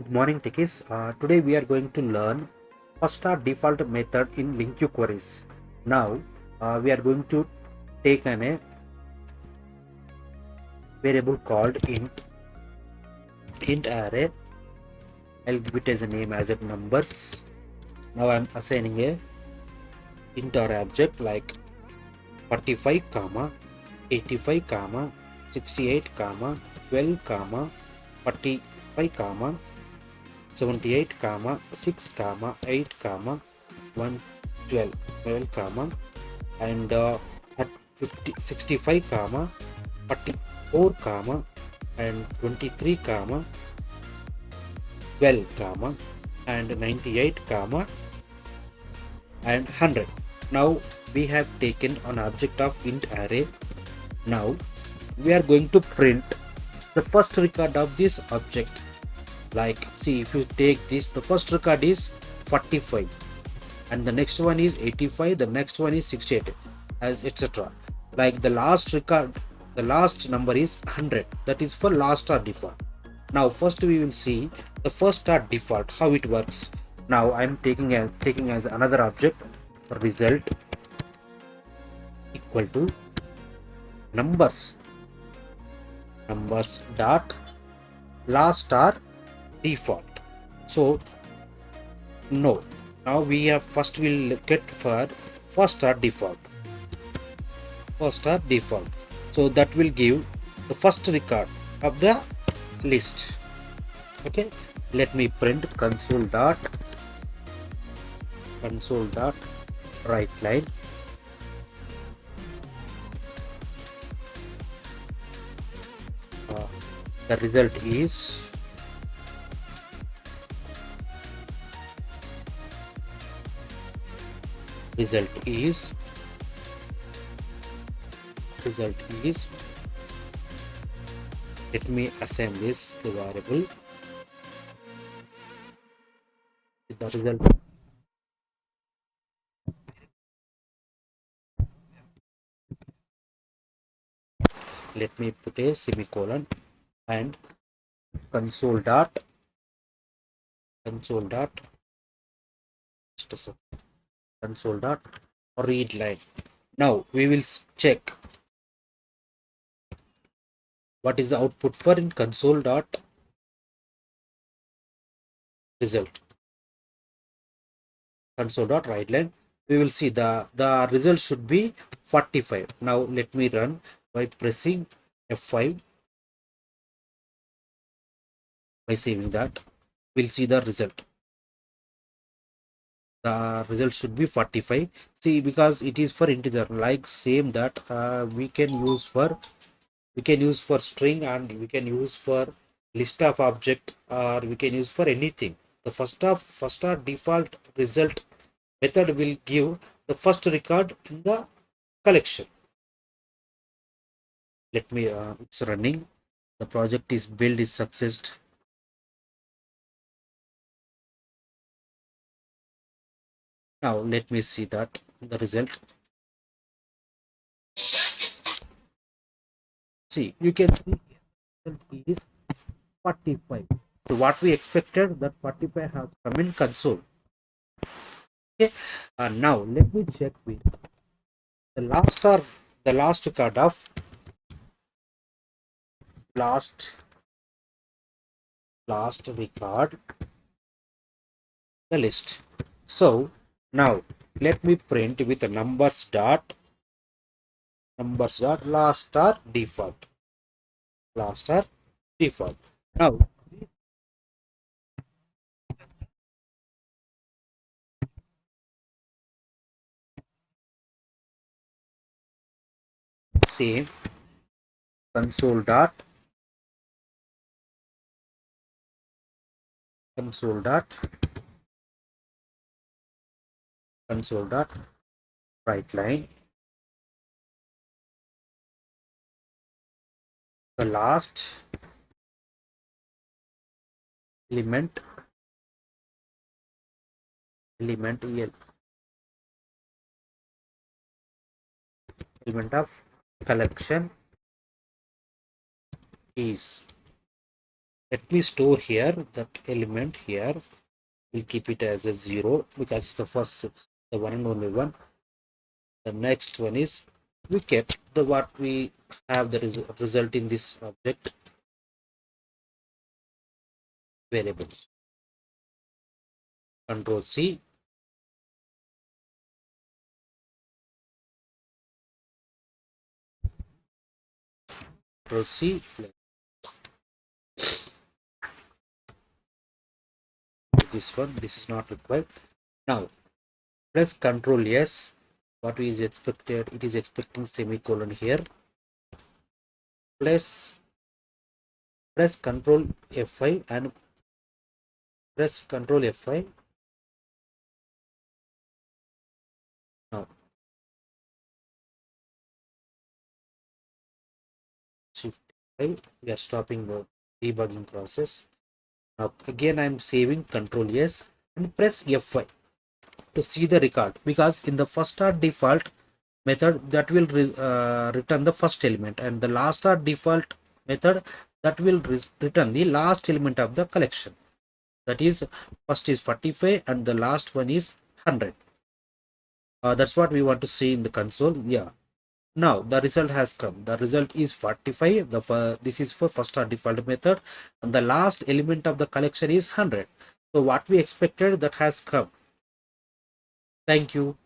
Good morning, techies. Today we are going to learn first default method in LINQ queries. Now we are going to take a variable called int array. I'll give it as a name as numbers. Now I'm assigning a int array object like 45 comma 85 comma 68 comma 12 comma 45 comma 78 comma 6 comma 8 comma 12 comma and at 65 comma 44 comma and 23 comma 12 comma and 98 comma and 100. Now we have taken an object of int array. Now we are going to print the first record of this object. Like, see, if you take this, the first record is 45 and the next one is 85, the next one is 68, as etc. Like the last record, the last number is 100, that is for last or default. Now first we will see the first or default, how it works. Now I'm taking as another object result equal to numbers dot last or default. So no, now we have first will look at for first or default. So that will give the first record of the list. Okay, let me print console dot write line the result is let me assign this the variable the result. Let me put a semicolon and console dot read line. Now we will check what is the output for in console dot result. Console dot write line, we will see the result should be 45. Now let me run by pressing F5. By saving that, we'll see the result. The result should be 45. See, because it is for integer, like same that we can use for string, and we can use for list of object, or we can use for anything. The first default result method will give the first record in the collection. Let me it's running. The project is built, is successed. Now let me see that the result. See, you can see it is 45. So what we expected, that 45 has come in console. Okay, and now let me check with the last record of last record the list. So now let me print with the numbers dot last or default. Now same console dot write line the last element of collection is, Let me store here that element here. We'll keep it as a 0 because it's the first, the one and only one. The next one is we kept the what we have the result in this object variables. Control C. Control C. This one, this is not required. Now press Control S. What is expected? It is expecting semicolon here. Press Control F5 and press Control F5. Now Shift 5. We are stopping the debugging process. Now again I am saving, Control S and press F5 to see the record, because in the first start default method that will return the first element, and the last start default method that will return the last element of the collection. That is, first is 45 and the last one is 100. That's what we want to see in the console. Yeah. Now the result has come. The result is 45. This is for first start default method, and the last element of the collection is 100. So what we expected, that has come. Thank you.